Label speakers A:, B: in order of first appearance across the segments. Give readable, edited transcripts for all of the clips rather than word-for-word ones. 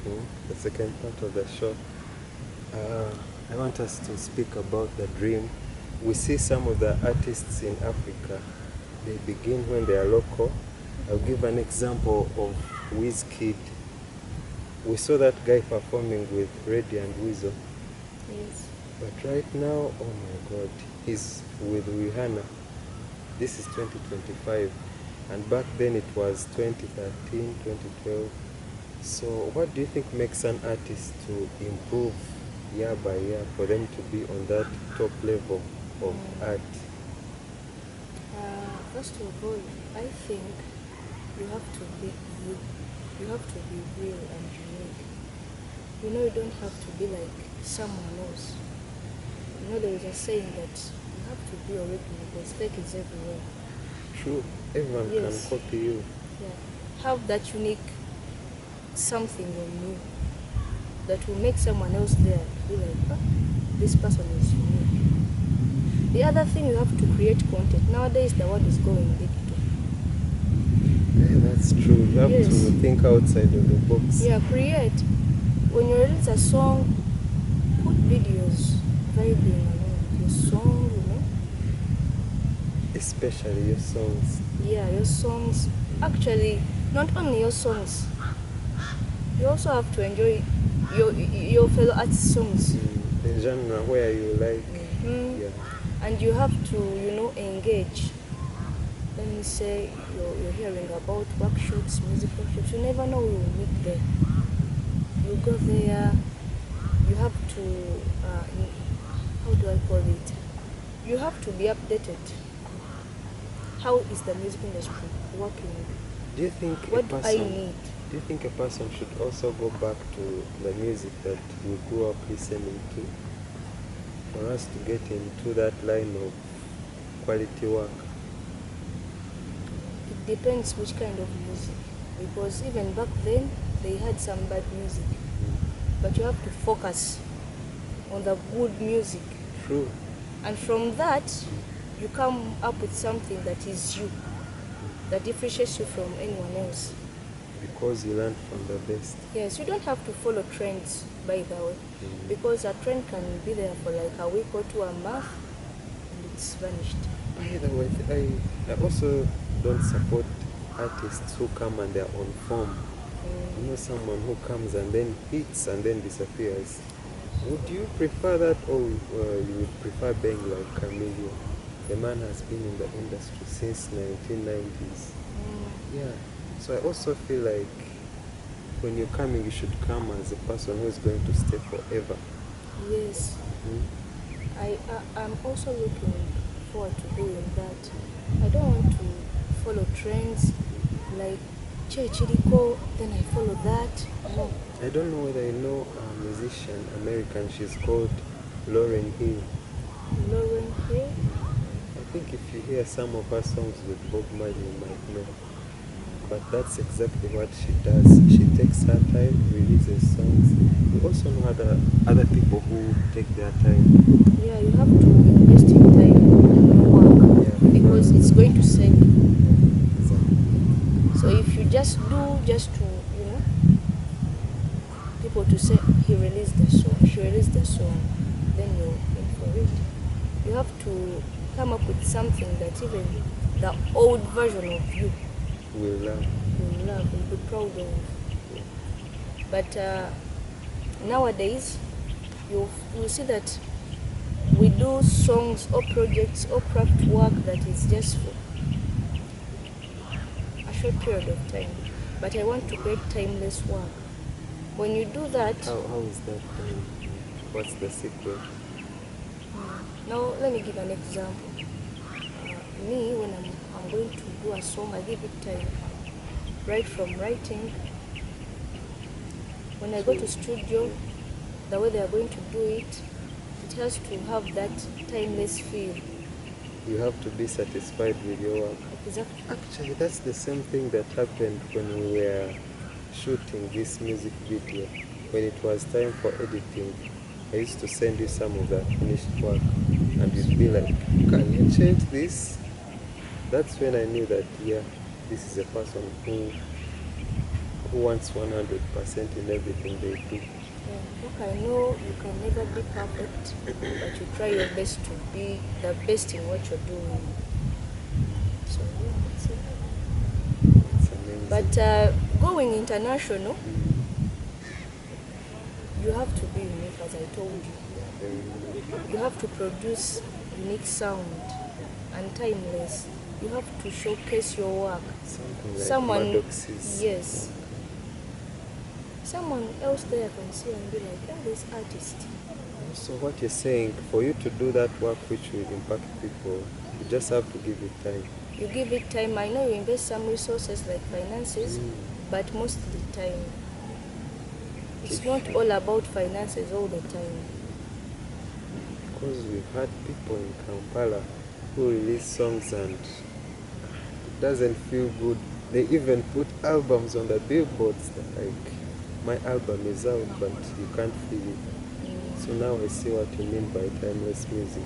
A: The second part of the show. I want us to speak about the dream. We see some of the artists in Africa, they begin when they are local. I'll give an example of Kid. We saw that guy performing with Reddy and Weasel.
B: Yes.
A: But right now, oh my God, he's with Rihanna. This is 2025. And back then it was 2013, 2012. So what do you think makes an artist to improve year by year for them to be on that top level of art?
B: First of all, I think you have to be you. You have to be real and unique. You know, you don't have to be like someone else. You know, there is a saying that you have to be original because fake is everywhere.
A: True, everyone
B: Yes.
A: can copy you.
B: Yeah. Have that unique something on you that will make someone else there be like, oh, this person is unique. The other thing, you have to create content. Nowadays, the world is going digital.
A: Yeah, that's true. You have
B: Yes.
A: to think outside of the box.
B: Yeah, create. When you release a song, put videos vibing along your song, you know.
A: Especially your songs.
B: Yeah, your songs. Actually, not only your songs. You also have to enjoy your fellow artists' songs.
A: The genre where you like.
B: Mhm.
A: Yeah.
B: And you have to, you know, engage. Let me say you're hearing about workshops, music workshops. You never know who you will meet there. You go there. You have to. How do I call it? You have to be updated. How is the music industry working?
A: Do you think
B: What
A: a
B: do I
A: person
B: need?
A: do you think a person should also go back to the music that we grew up listening to for us to get into that line of quality work?
B: It depends which kind of music. Because even back then, they had some bad music. But you have to focus on the good music.
A: True.
B: And from that, you come up with something that is you, that differentiates you from anyone else.
A: Because you learn from the best.
B: Yes, you don't have to follow trends, by the way, because a trend can be there for like a week or two, a month, and it's vanished.
A: By the way, I also don't support artists who come and they're on form. You know, someone who comes and then hits and then disappears. Would you prefer that, or you would prefer being like Chameleon? The man has been in the industry since 1990s. Yeah. So I also feel like when you're coming, you should come as a person who is going to stay forever.
B: Yes. I'm also looking forward to doing that. I don't want to follow trends like Chirico, then I follow that. No.
A: I don't know whether you know a musician, American, she's called Lauren Hill.
B: Lauren Hill.
A: I think if you hear some of her songs with Bob Marley, you might know. But that's exactly what she does. She takes her time, releases songs. We also know other people who take their time.
B: Yeah, you have to invest in time and work, because it's going to save you. So if you just do just to, you know, people to say he released the song, she released the song, then you're in for it. You have to come up with something that even the old version of you
A: Will love.
B: will be proud of. But nowadays, you'll see that we do songs or projects or craft work that is just for a short period of time. But I want to create timeless work. When you do that,
A: How is that done? What's the secret?
B: now let me give an example. Me, when I'm going to do a song, I give it time. Right from writing. When I go to studio, the way they are going to do it, it has to have that timeless feel.
A: You have to be satisfied with your work.
B: Exactly.
A: Actually, that's the same thing that happened when we were shooting this music video. When it was time for editing, I used to send you some of the finished work, and you'd be like, "Can you change this?" That's when I knew that, yeah, this is a person who wants 100% in everything they do.
B: Yeah. Look, I know you can never be perfect, but you try your best to be the best in what you're doing. So yeah, that's it.
A: It's amazing.
B: But going international,
A: Mm.
B: you have to be unique, as I told you.
A: Yeah, very unique.
B: You have to produce unique sound and timeless. You have to showcase your work.
A: Something like
B: Someone,
A: Maddox's.
B: yes, someone else there can see and be like, oh, this artist.
A: So what you're saying, for you to do that work which will impact people, you just have to give it time.
B: You give it time. I know you invest some resources like finances, but mostly time. It's not all about finances all the time.
A: Because we've had people in Kampala who release songs and it doesn't feel good. They even put albums on the billboards that like, my album is out, but you can't feel it. So now I see what you mean by timeless music.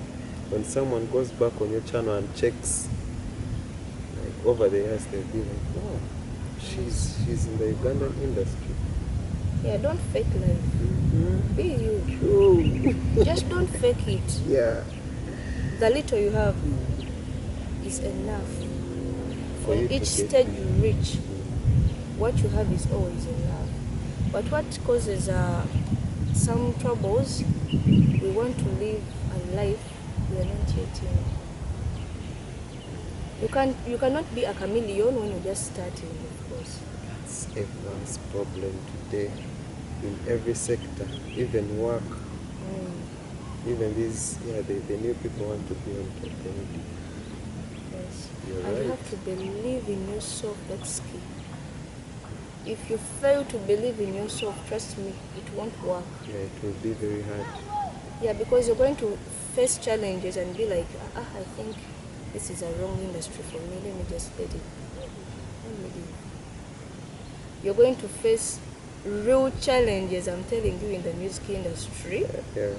A: When someone goes back on your channel and checks, like over the years, they'll be like, oh, she's in the Ugandan industry.
B: Yeah, don't fake life. Be you.
A: True.
B: Just don't fake it.
A: Yeah.
B: The little you have is enough.
A: For you
B: On
A: to
B: each
A: get
B: stage you reach, what you have is always enough. But what causes some troubles, we want to live a life we are not yet in. You cannot be a chameleon when you're just starting, of course.
A: That's everyone's problem today. In every sector, even work, even these, the new people want to be entrepreneurs.
B: Yes.
A: You're
B: And you
A: right.
B: have to believe in yourself, that's key. If you fail to believe in yourself, trust me, it won't work.
A: Yeah, it will be very hard.
B: Yeah, because you're going to face challenges and be like, I think this is a wrong industry for me, let me just let it. Let me leave. You're going to face real challenges, I'm telling you, in the music industry.
A: Yeah.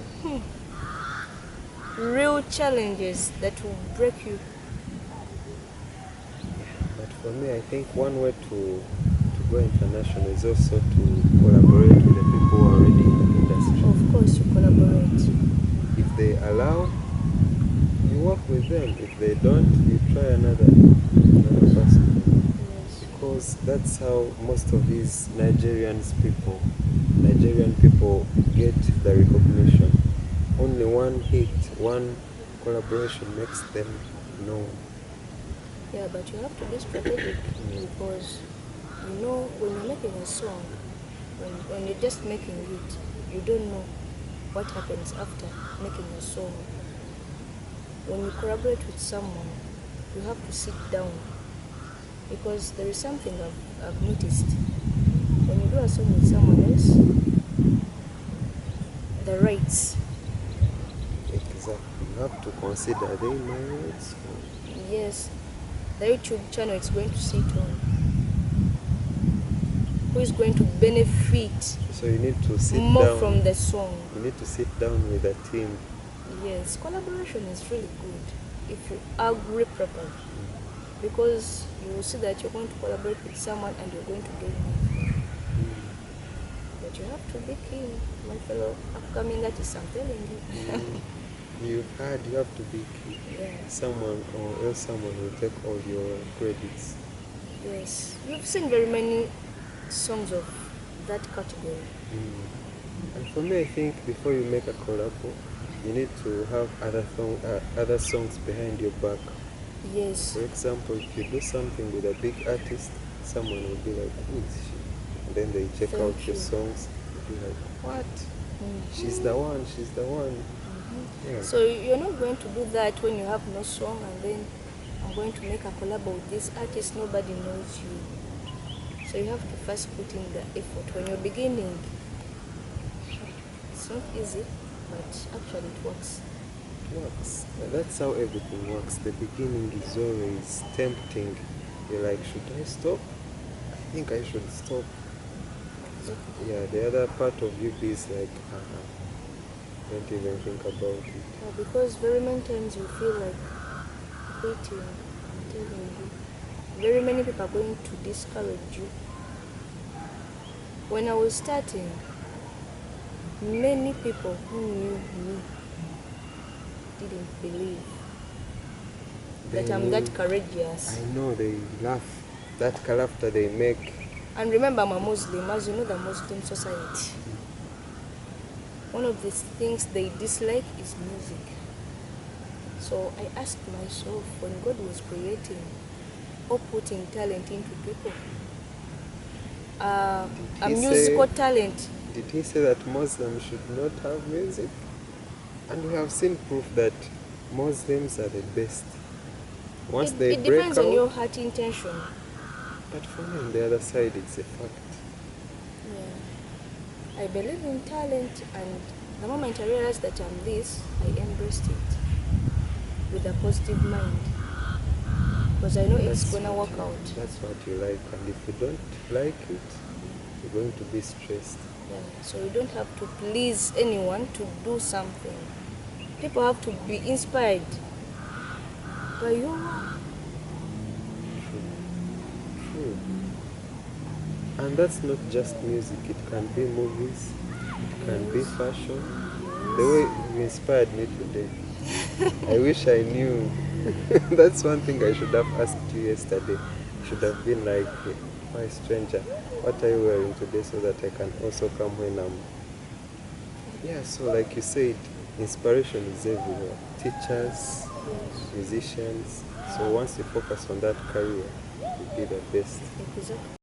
B: Real challenges that will break you.
A: But for me, I think one way to go international is also to collaborate with the people who are already in the industry.
B: Of course, you collaborate.
A: If they allow, you work with them. If they don't, you try another person.
B: Yes.
A: Because that's how most of these Nigerian people get the recognition. Only one hit, one collaboration makes them known.
B: Yeah, but you have to be strategic because you know when you're making a song, when you're just making it, you don't know what happens after making a song. When you collaborate with someone, you have to sit down because there is something I've noticed. When you do a song with someone else, the rights,
A: Exactly. You have to consider, are they my words?
B: yes, the YouTube channel is going to sit on. Who is going to benefit
A: So you need to sit
B: more
A: down.
B: from the song?
A: You need to sit down with a team.
B: Yes, collaboration is really good if you agree properly, because you will see that you're going to collaborate with someone and you're going to gain more. But you have to be keen, my fellow upcoming artists, I'm telling you.
A: You have to be key.
B: Yeah.
A: Someone or else someone will take all your credits.
B: Yes, you've seen very many songs of that category.
A: And for me, I think before you make a collab, you need to have other songs behind your back.
B: Yes.
A: For example, if you do something with a big artist, someone will be like, who is she? And then they check out your songs. They'll be like, what? She's the one, she's the one. Yeah.
B: So you're not going to do that when you have no song and then I'm going to make a collab with this artist, nobody knows you. So you have to first put in the effort. When you're beginning, it's not easy, but actually it works.
A: Works. That's how everything works. The beginning is always tempting. You're like, should I stop? I think I should stop.
B: Exactly.
A: Yeah, the other part of you is like, don't even think about it.
B: Yeah, because very many times you feel like quitting. I'm telling you. Very many people are going to discourage you. When I was starting, many people who knew me didn't believe that I'm that courageous.
A: I know, they laugh. That laughter they make.
B: And remember, I'm a Muslim, as you know, the Muslim society. One of the things they dislike is music. So I asked myself, when God was creating or putting talent into people, a musical talent.
A: Did he say that Muslims should not have music? And we have seen proof that Muslims are the best. Once they
B: it
A: break
B: depends
A: out,
B: on your heart intention.
A: But for me, on the other side, it's a fact.
B: Yeah. I believe in talent, and the moment I realized that I'm this, I embraced it with a positive mind. Because I know it's gonna work out.
A: That's what you like, and if you don't like it, you're going to be stressed.
B: Yeah. So you don't have to please anyone to do something. People have to be inspired by your work.
A: True. And that's not just music, it can be movies, it can be fashion. The way you inspired me today, I wish I knew. That's one thing I should have asked you yesterday. Should have been like, my stranger, what are you wearing today, so that I can also come when I'm... Yeah, so like you said, inspiration is everywhere. Teachers, musicians. So once you focus on that career, you'll be the best.
B: Exactly.